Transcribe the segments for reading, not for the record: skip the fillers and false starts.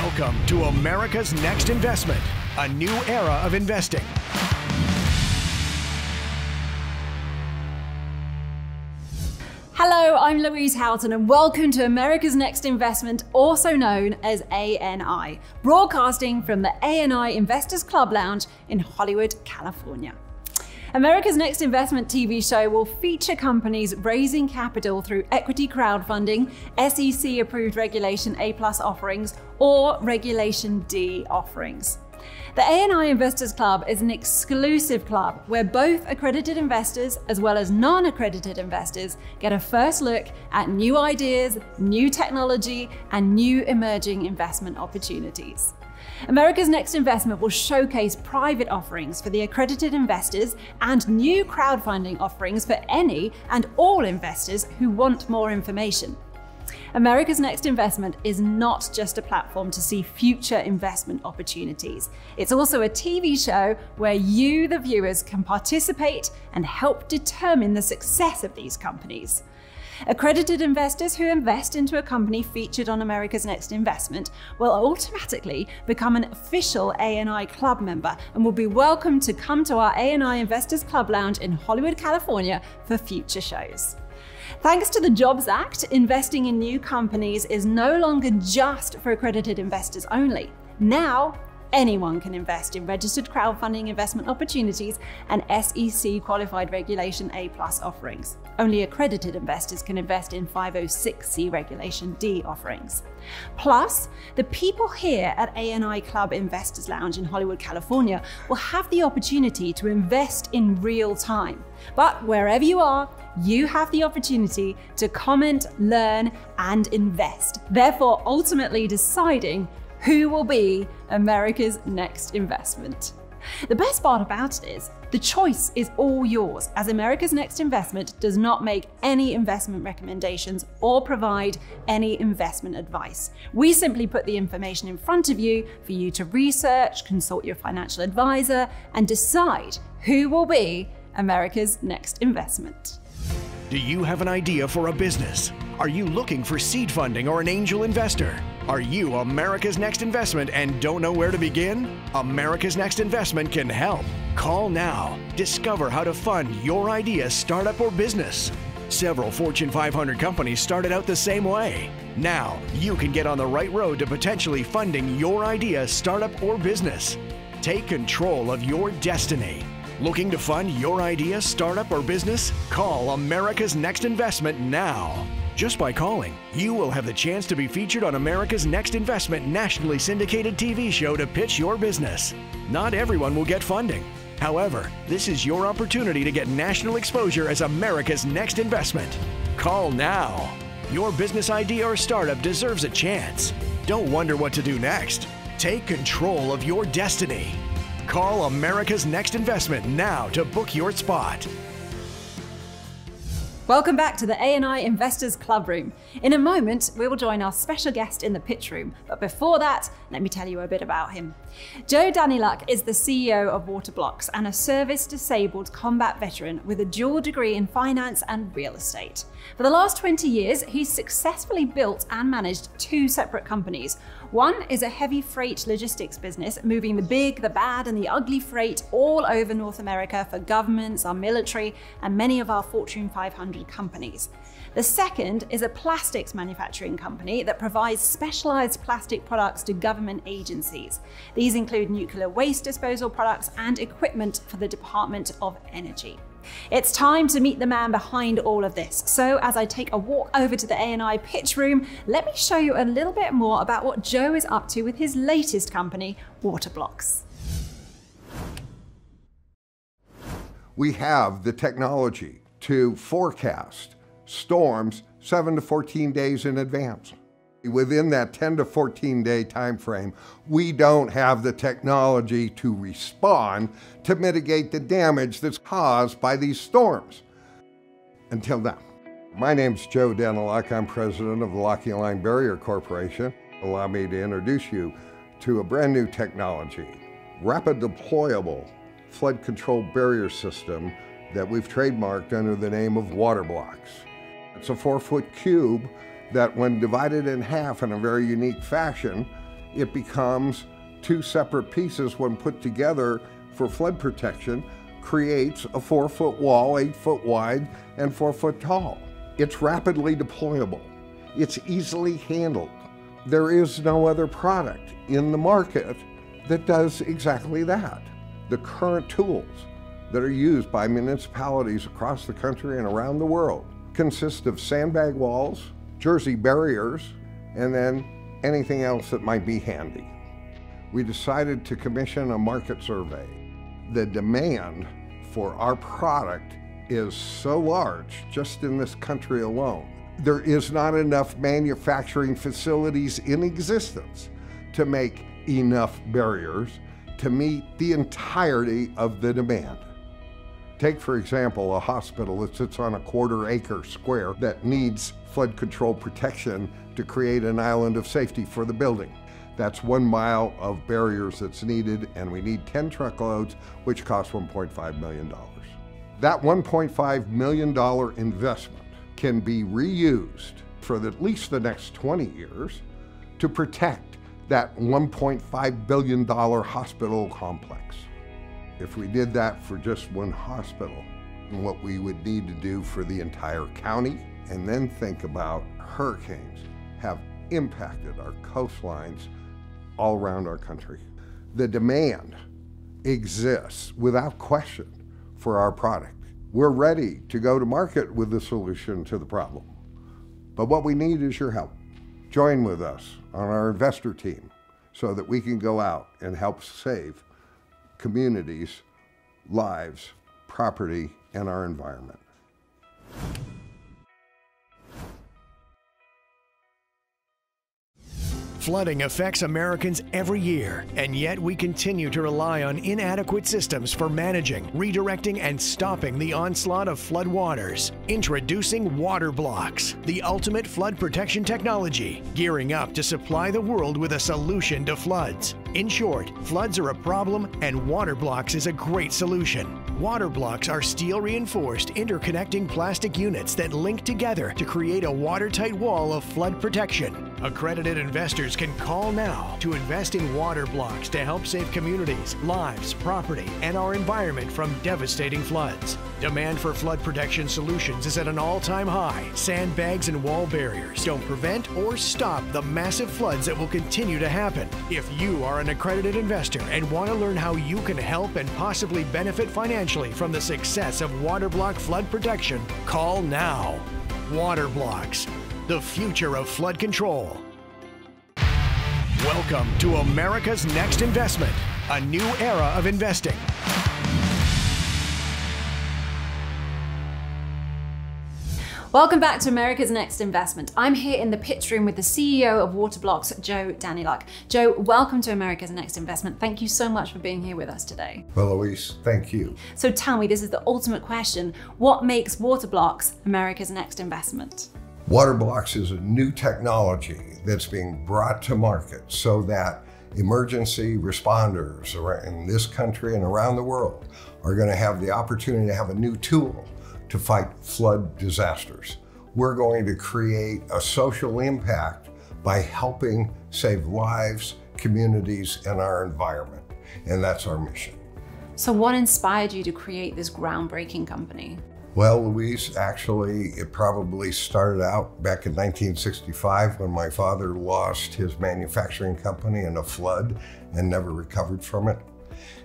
Welcome to America's Next Investment, a new era of investing. Hello, I'm Louise Houghton and welcome to America's Next Investment, also known as ANI, broadcasting from the ANI Investors Club Lounge in Hollywood, California. America's Next Investment TV show will feature companies raising capital through equity crowdfunding, SEC-approved Regulation A+ offerings, or Regulation D offerings. The ANI Investors Club is an exclusive club where both accredited investors as well as non-accredited investors get a first look at new ideas, new technology, and new emerging investment opportunities. America's Next Investment will showcase private offerings for the accredited investors and new crowdfunding offerings for any and all investors who want more information. America's Next Investment is not just a platform to see future investment opportunities. It's also a TV show where you, the viewers, can participate and help determine the success of these companies. Accredited investors who invest into a company featured on America's Next Investment will automatically become an official ANI club member and will be welcome to come to our ANI Investors Club Lounge in Hollywood, California for future shows. Thanks to the Jobs Act, investing in new companies is no longer just for accredited investors only. Now, anyone can invest in registered crowdfunding investment opportunities and SEC-qualified Regulation A+ offerings. Only accredited investors can invest in 506(c) Regulation D offerings. Plus, the people here at ANI Club Investors Lounge in Hollywood, California will have the opportunity to invest in real time. But wherever you are, you have the opportunity to comment, learn, and invest, therefore ultimately deciding who will be America's next investment. The best part about it is the choice is all yours, as America's Next Investment does not make any investment recommendations or provide any investment advice. We simply put the information in front of you for you to research, consult your financial advisor, and decide who will be America's next investment. Do you have an idea for a business? Are you looking for seed funding or an angel investor? Are you America's Next Investment and don't know where to begin? America's Next Investment can help. Call now. Discover how to fund your idea, startup, or business. Several Fortune 500 companies started out the same way. Now, you can get on the right road to potentially funding your idea, startup, or business. Take control of your destiny. Looking to fund your idea, startup, or business? Call America's Next Investment now. Just by calling, you will have the chance to be featured on America's Next Investment nationally syndicated TV show to pitch your business. Not everyone will get funding. However, this is your opportunity to get national exposure as America's Next Investment. Call now. Your business idea or startup deserves a chance. Don't wonder what to do next. Take control of your destiny. Call America's Next Investment now to book your spot. Welcome back to the ANI Investors Club Room. In a moment, we will join our special guest in the pitch room. But before that, let me tell you a bit about him. Joe Daniluk is the CEO of Waterblocks and a service-disabled combat veteran with a dual degree in finance and real estate. For the last 20 years, he's successfully built and managed two separate companies. One is a heavy freight logistics business, moving the big, the bad, and the ugly freight all over North America for governments, our military, and many of our Fortune 500 companies. The second is a plastics manufacturing company that provides specialized plastic products to government agencies. These include nuclear waste disposal products and equipment for the Department of Energy. It's time to meet the man behind all of this. So as I take a walk over to the ANI pitch room, let me show you a little bit more about what Joe is up to with his latest company, Waterblocks. We have the technology to forecast storms 7 to 14 days in advance. Within that 10 to 14 day time frame, we don't have the technology to respond to mitigate the damage that's caused by these storms. Until now. My name's Joe Daniluk. I'm president of the Lockheed Line Barrier Corporation. Allow me to introduce you to a brand new technology, rapid deployable flood control barrier system that we've trademarked under the name of Waterblocks. It's a 4-foot cube that, when divided in half in a very unique fashion, it becomes two separate pieces when put together for flood protection, creates a 4-foot wall, 8 foot wide and 4 foot tall. It's rapidly deployable. It's easily handled. There is no other product in the market that does exactly that. The current tools that are used by municipalities across the country and around the world consist of sandbag walls, jersey barriers, and then anything else that might be handy. We decided to commission a market survey. The demand for our product is so large just in this country alone. There is not enough manufacturing facilities in existence to make enough barriers to meet the entirety of the demand. Take, for example, a hospital that sits on a 1/4 acre square that needs flood control protection to create an island of safety for the building. That's 1 mile of barriers that's needed, and we need 10 truckloads, which costs $1.5 million. That $1.5 million investment can be reused for at least the next 20 years to protect that $1.5 billion hospital complex. If we did that for just one hospital, and what we would need to do for the entire county, and then think about hurricanes have impacted our coastlines all around our country. The demand exists without question for our product. We're ready to go to market with the solution to the problem. But what we need is your help. Join with us on our investor team so that we can go out and help save communities, lives, property, and our environment. Flooding affects Americans every year, and yet we continue to rely on inadequate systems for managing, redirecting, and stopping the onslaught of flood waters. Introducing Waterblocks, the ultimate flood protection technology, gearing up to supply the world with a solution to floods. In short, floods are a problem, and Waterblocks is a great solution. Waterblocks are steel-reinforced, interconnecting plastic units that link together to create a watertight wall of flood protection. Accredited investors can call now to invest in Waterblocks to help save communities, lives, property, and our environment from devastating floods. Demand for flood protection solutions is at an all-time high. Sandbags and wall barriers don't prevent or stop the massive floods that will continue to happen. If you are an accredited investor and want to learn how you can help and possibly benefit financially from the success of Waterblock flood protection, call now. Waterblocks, the future of flood control. Welcome to America's Next Investment, a new era of investing. Welcome back to America's Next Investment. I'm here in the pitch room with the CEO of Waterblocks, Joe Danyluk. Joe, welcome to America's Next Investment. Thank you so much for being here with us today. Well, Louise, thank you. So tell me, this is the ultimate question. What makes Waterblocks America's Next Investment? Waterblocks is a new technology that's being brought to market so that emergency responders in this country and around the world are going to have the opportunity to have a new tool to fight flood disasters. We're going to create a social impact by helping save lives, communities, and our environment. And that's our mission. So what inspired you to create this groundbreaking company? Well, Louise, actually, it probably started out back in 1965 when my father lost his manufacturing company in a flood and never recovered from it.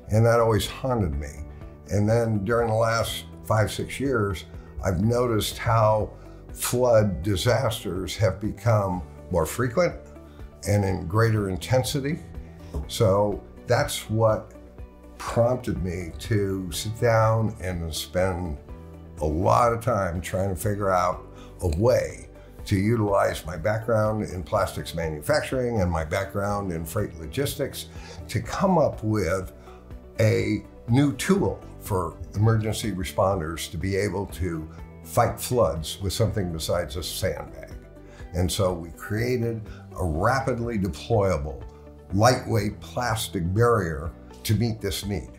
And that always haunted me. And then during the last 5-6 years, I've noticed how flood disasters have become more frequent and in greater intensity. So that's what prompted me to sit down and spend a lot of time trying to figure out a way to utilize my background in plastics manufacturing and my background in freight logistics to come up with a new tool for emergency responders to be able to fight floods with something besides a sandbag. And so we created a rapidly deployable, lightweight plastic barrier to meet this need.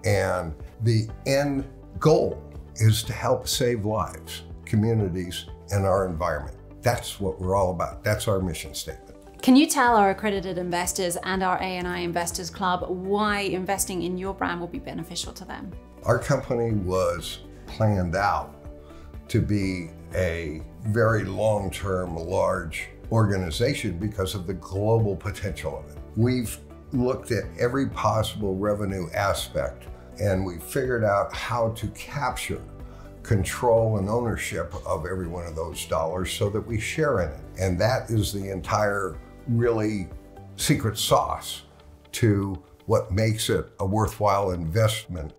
And the end goal is to help save lives, communities, and our environment. That's what we're all about. That's our mission statement. Can you tell our accredited investors and our ANI Investors Club why investing in your brand will be beneficial to them? Our company was planned out to be a very long-term, large organization because of the global potential of it. We've looked at every possible revenue aspect, and we figured out how to capture control and ownership of every one of those dollars so that we share in it. And that is the entire really secret sauce to what makes it a worthwhile investment.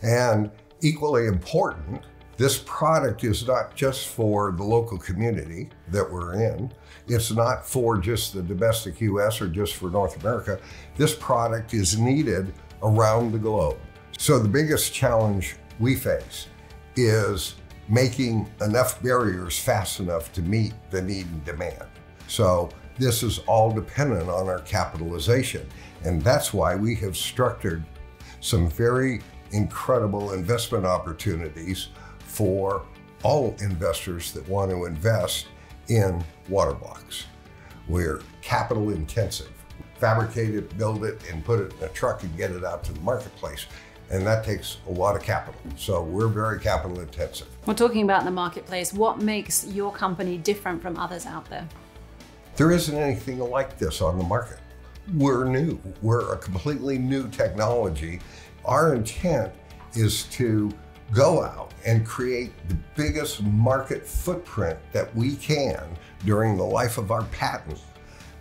And equally important, this product is not just for the local community that we're in. It's not for just the domestic US or just for North America. This product is needed around the globe. So the biggest challenge we face is making enough barriers fast enough to meet the need and demand. So this is all dependent on our capitalization. And that's why we have structured some very incredible investment opportunities for all investors that want to invest in Waterblocks. We're capital intensive. Fabricate it, build it, and put it in a truck and get it out to the marketplace. And that takes a lot of capital. So we're very capital intensive. We're talking about the marketplace. What makes your company different from others out there? There isn't anything like this on the market. We're new. We're a completely new technology. Our intent is to go out and create the biggest market footprint that we can during the life of our patent,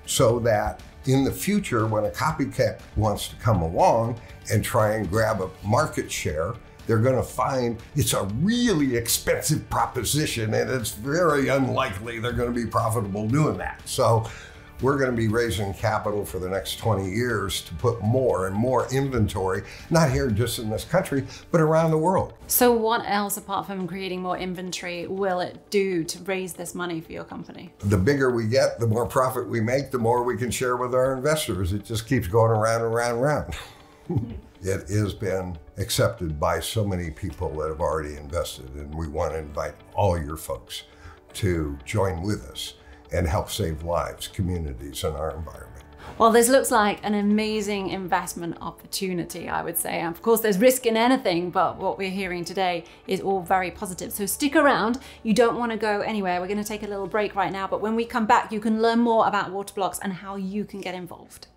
so that in the future, when a copycat wants to come along and try and grab a market share, they're going to find it's a really expensive proposition, and it's very unlikely they're going to be profitable doing that. So we're going to be raising capital for the next 20 years to put more and more inventory, not here just in this country, but around the world. So what else, apart from creating more inventory, will it do to raise this money for your company? The bigger we get, the more profit we make, the more we can share with our investors. It just keeps going around and around and around. It has been accepted by so many people that have already invested, and we want to invite all your folks to join with us and help save lives, communities, and our environment. Well, this looks like an amazing investment opportunity, I would say. Of course, there's risk in anything, but what we're hearing today is all very positive. So stick around. You don't want to go anywhere. We're going to take a little break right now, but when we come back, you can learn more about Waterblocks and how you can get involved.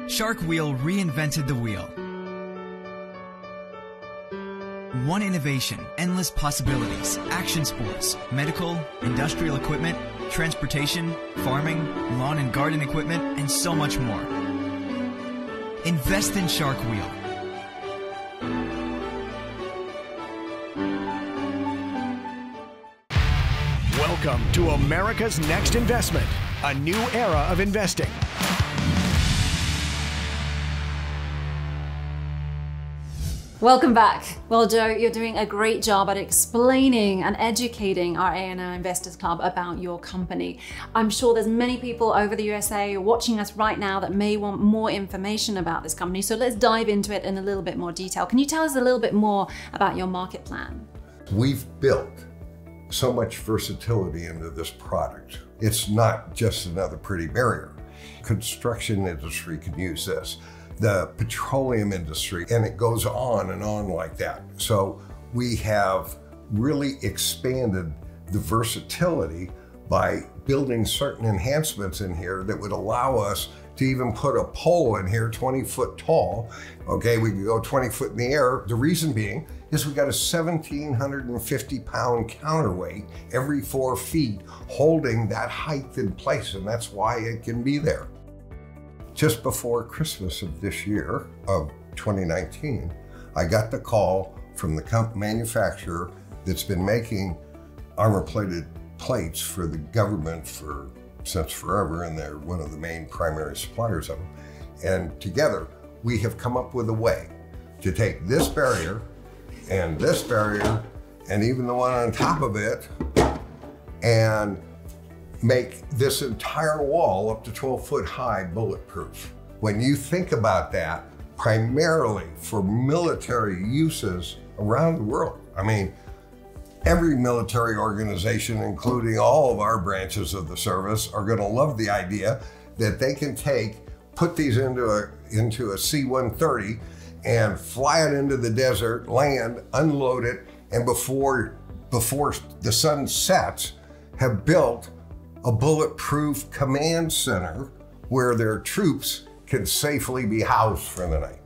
Shark Wheel reinvented the wheel. One innovation, endless possibilities, action sports, medical, industrial equipment, transportation, farming, lawn and garden equipment, and so much more. Invest in Shark Wheel. Welcome to America's Next Investment, a new era of investing. Welcome back. Well, Joe, you're doing a great job at explaining and educating our ANI Investors Club about your company. I'm sure there's many people over the USA watching us right now that may want more information about this company. So let's dive into it in a little bit more detail. Can you tell us a little bit more about your market plan? We've built so much versatility into this product. It's not just another pretty barrier. Construction industry can use this, the petroleum industry, and it goes on and on like that. So we have really expanded the versatility by building certain enhancements in here that would allow us to even put a pole in here 20 foot tall. Okay, we can go 20 foot in the air. The reason being is we got a 1,750 pound counterweight every 4 feet holding that height in place, and that's why it can be there. Just before Christmas of this year, of 2019, I got the call from the manufacturer that's been making armor-plated plates for the government since forever, and they're one of the main primary suppliers of them. And together, we have come up with a way to take this barrier and this barrier and even the one on top of it and make this entire wall up to 12 foot high bulletproof. When you think about that, primarily for military uses around the world, I mean, every military organization, including all of our branches of the service, are going to love the idea that they can put these into a C-130 and fly it into the desert, land, unload it, and before the sun sets, have built a bulletproof command center where their troops can safely be housed for the night.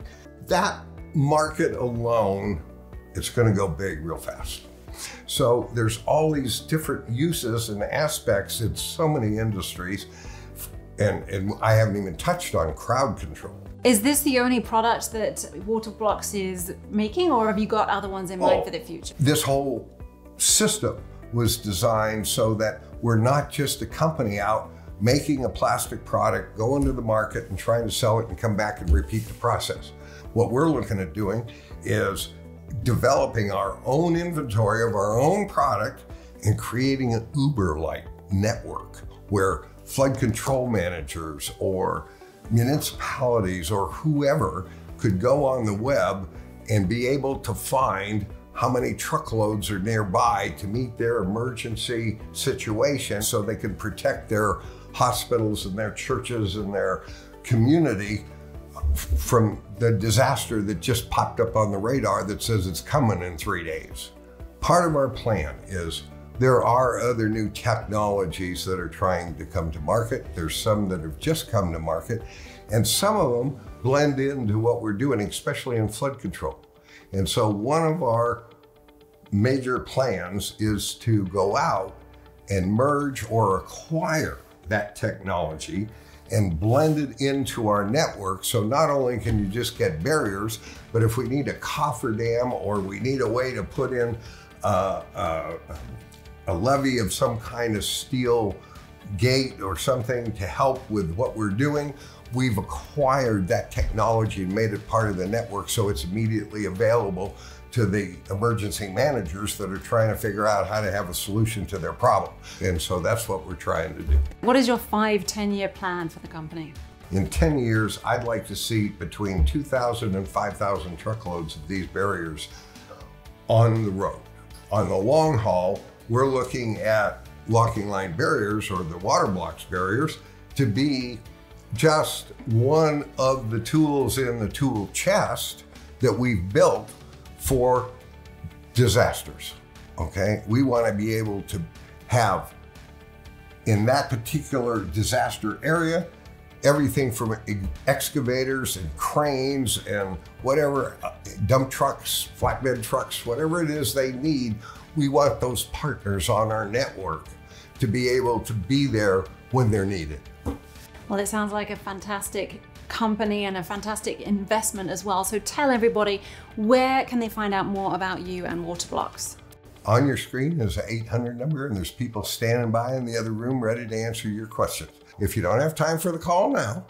That market alone, it's going to go big real fast. So there's all these different uses and aspects in so many industries, and I haven't even touched on crowd control. Is this the only product that Waterblocks is making, or have you got other ones in mind for the future? This whole system was designed so that we're not just a company out making a plastic product, going to the market and trying to sell it and come back and repeat the process. What we're looking at doing is developing our own inventory of our own product and creating an Uber-like network where flood control managers or municipalities or whoever could go on the web and be able to find how many truckloads are nearby to meet their emergency situation so they can protect their hospitals and their churches and their community from the disaster that just popped up on the radar that says it's coming in 3 days. Part of our plan is there are other new technologies that are trying to come to market. There's some that have just come to market, and some of them blend into what we're doing, especially in flood control. And so one of our major plans is to go out and merge or acquire that technology and blend it into our network. So not only can you just get barriers, but if we need a cofferdam or we need a way to put in a levee of some kind of steel gate or something to help with what we're doing, we've acquired that technology and made it part of the network so it's immediately available to the emergency managers that are trying to figure out how to have a solution to their problem. And so that's what we're trying to do. What is your 5-10-year plan for the company? In 10 years, I'd like to see between 2,000 and 5,000 truckloads of these barriers on the road. On the long haul, we're looking at locking line barriers, or the Waterblocks barriers, to be just one of the tools in the tool chest that we've built for disasters, okay? We want to be able to have, in that particular disaster area, everything from excavators and cranes and whatever, dump trucks, flatbed trucks, whatever it is they need. We want those partners on our network to be able to be there when they're needed. Well, it sounds like a fantastic company and a fantastic investment as well. So tell everybody, where can they find out more about you and Waterblocks? On your screen is an 800 number, and there's people standing by in the other room ready to answer your questions. If you don't have time for the call now,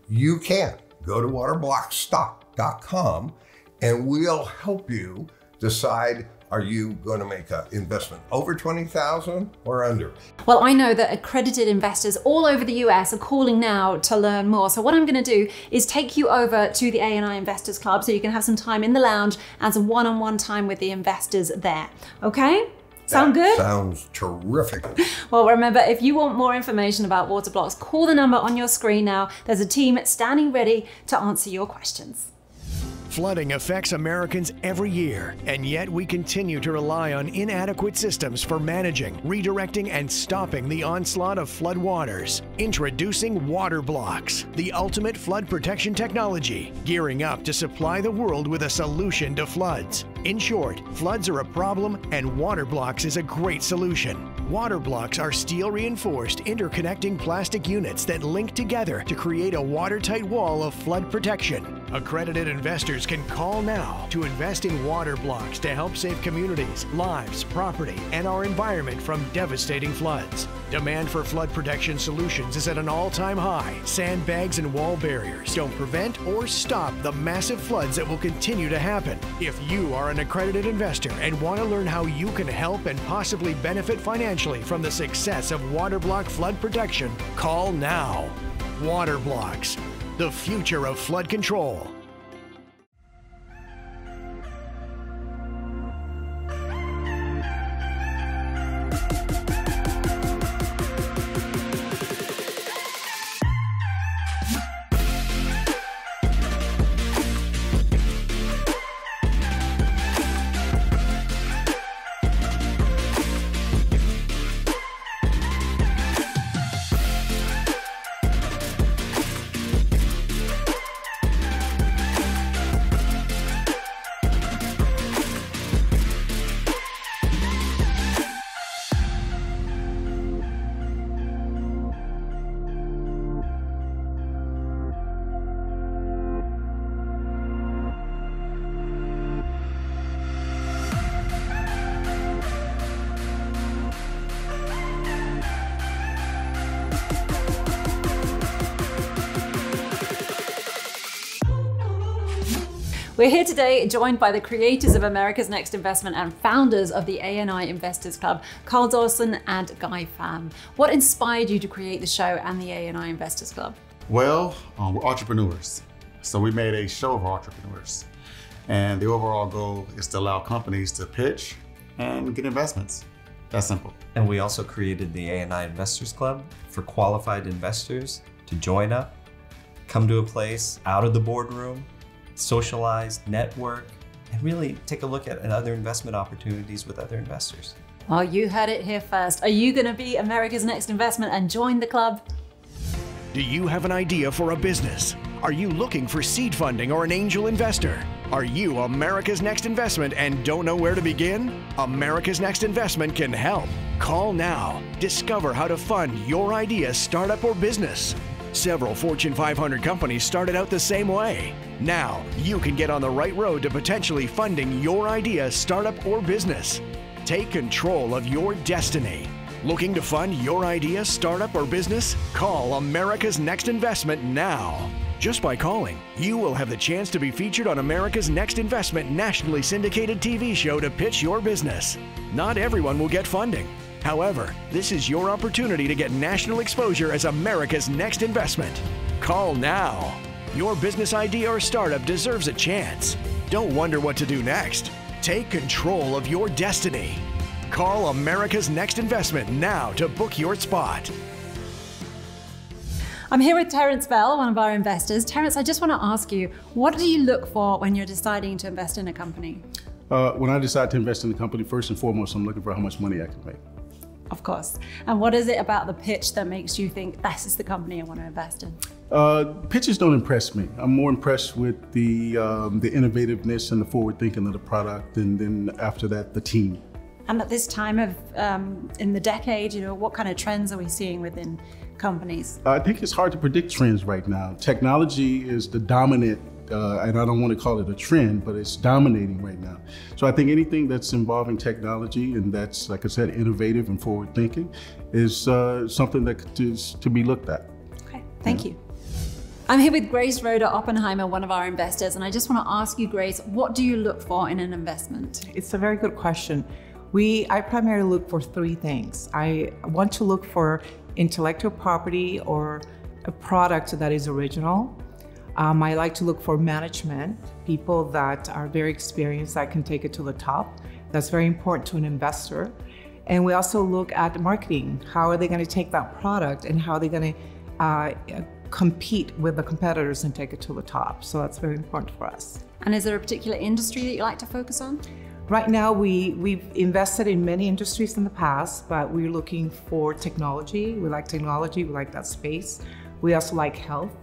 you can go to waterblocksstock.com and we'll help you decide, are you going to make an investment over 20,000 or under? Well, I know that accredited investors all over the US are calling now to learn more. So what I'm going to do is take you over to the A&I Investors Club so you can have some time in the lounge and some one-on-one time with the investors there. Okay? Sound good? Sounds terrific. Well, remember, if you want more information about Waterblocks, call the number on your screen now. There's a team standing ready to answer your questions. Flooding affects Americans every year, and yet we continue to rely on inadequate systems for managing, redirecting, and stopping the onslaught of flood waters. Introducing Waterblocks, the ultimate flood protection technology, gearing up to supply the world with a solution to floods. In short, floods are a problem, and Waterblocks is a great solution. Waterblocks are steel-reinforced, interconnecting plastic units that link together to create a watertight wall of flood protection. Accredited investors can call now to invest in Waterblocks to help save communities, lives, property, and our environment from devastating floods. Demand for flood protection solutions is at an all-time high. Sandbags and wall barriers don't prevent or stop the massive floods that will continue to happen. If you are an accredited investor and want to learn how you can help and possibly benefit financially from the success of Waterblock flood protection, call now. Waterblocks, the future of flood control. We're here today joined by the creators of America's Next Investment and founders of the ANI Investors Club, Carl Dawson and Guy Pham. What inspired you to create the show and the ANI Investors Club? Well, we're entrepreneurs. So we made a show of entrepreneurs. And the overall goal is to allow companies to pitch and get investments. That's simple. And we also created the ANI Investors Club for qualified investors to join up, come to a place out of the boardroom, socialize, network, and really take a look at other investment opportunities with other investors. Well, you heard it here first. Are you going to be America's Next Investment and join the club? Do you have an idea for a business? Are you looking for seed funding or an angel investor? Are you America's Next Investment and don't know where to begin? America's Next Investment can help. Call now. Discover how to fund your idea, startup, or business. Several Fortune 500 companies started out the same way. Now, you can get on the right road to potentially funding your idea, startup, or business. Take control of your destiny. Looking to fund your idea, startup, or business? Call America's Next Investment now. Just by calling, you will have the chance to be featured on America's Next Investment nationally syndicated TV show to pitch your business. Not everyone will get funding. However, this is your opportunity to get national exposure as America's Next Investment. Call now. Your business idea or startup deserves a chance. Don't wonder what to do next. Take control of your destiny. Call America's Next Investment now to book your spot. I'm here with Terence Bell, one of our investors. Terence, I just want to ask you, what do you look for when you're deciding to invest in a company? When I decide to invest in a company, first and foremost, I'm looking for how much money I can make. Of course. And what is it about the pitch that makes you think this is the company I want to invest in? Pitches don't impress me. I'm more impressed with the innovativeness and the forward thinking of the product, and then after that, the team. And at this time of in the decade, what kind of trends are we seeing within companies? I think it's hard to predict trends right now. Technology is the dominant, and I don't want to call it a trend, but it's dominating right now. So I think anything that's involving technology and that's, like I said, innovative and forward thinking is something that is to be looked at. Okay, thank you. I'm here with Grace Roeder Oppenheimer, one of our investors, and I just want to ask you, Grace, what do you look for in an investment? It's a very good question. I primarily look for three things. I want to look for intellectual property or a product that is original. I like to look for management, people that are very experienced that can take it to the top. That's very important to an investor. And we also look at marketing. How are they going to take that product and how are they going to compete with the competitors and take it to the top? So that's very important for us. And is there a particular industry that you like to focus on? Right now, we've invested in many industries in the past, but we're looking for technology. We like technology, we like that space. We also like health.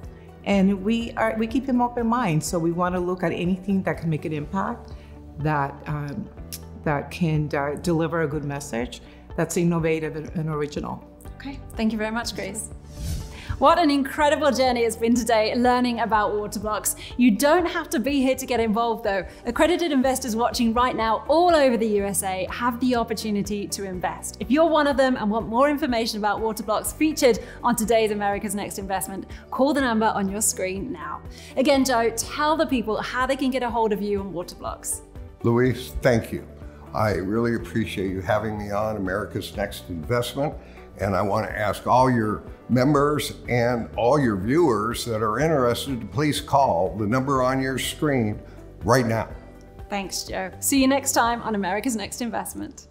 And we keep an open mind, so we want to look at anything that can make an impact, that can deliver a good message, that's innovative and original. Okay, thank you very much, Grace. What an incredible journey it's been today learning about Waterblocks. You don't have to be here to get involved though. Accredited investors watching right now all over the USA have the opportunity to invest. If you're one of them and want more information about Waterblocks featured on today's America's Next Investment, call the number on your screen now. Again, Joe, tell the people how they can get a hold of you on Waterblocks. Luis, thank you. I really appreciate you having me on America's Next Investment. And I want to ask all your members and all your viewers that are interested to please call the number on your screen right now. Thanks, Joe. See you next time on America's Next Investment.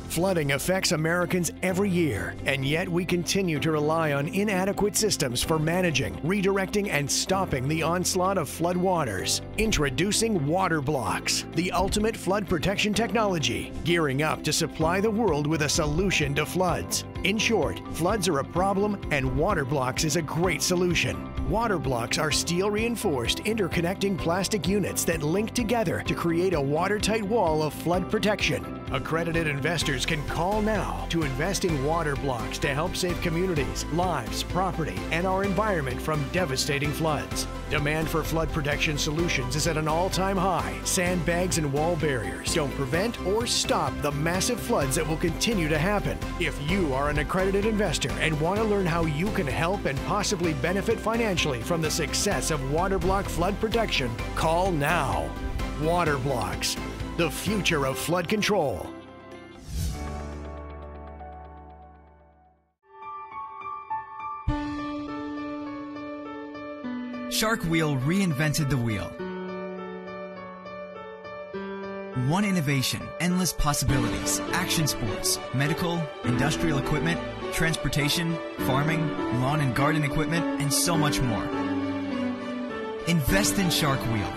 Flooding affects Americans every year, and yet we continue to rely on inadequate systems for managing, redirecting, and stopping the onslaught of flood waters. Introducing Waterblocks, the ultimate flood protection technology, gearing up to supply the world with a solution to floods. In short, floods are a problem, and Waterblocks is a great solution. Waterblocks are steel-reinforced, interconnecting plastic units that link together to create a watertight wall of flood protection. Accredited investors can call now to invest in Waterblocks to help save communities, lives, property, and our environment from devastating floods. Demand for flood protection solutions is at an all-time high. Sandbags and wall barriers don't prevent or stop the massive floods that will continue to happen. If you are an accredited investor and want to learn how you can help and possibly benefit financially from the success of Waterblock flood protection, call now. Waterblocks, the future of flood control. Shark Wheel reinvented the wheel. One innovation, endless possibilities, action sports, medical, industrial equipment, transportation, farming, lawn and garden equipment, and so much more. Invest in Shark Wheel.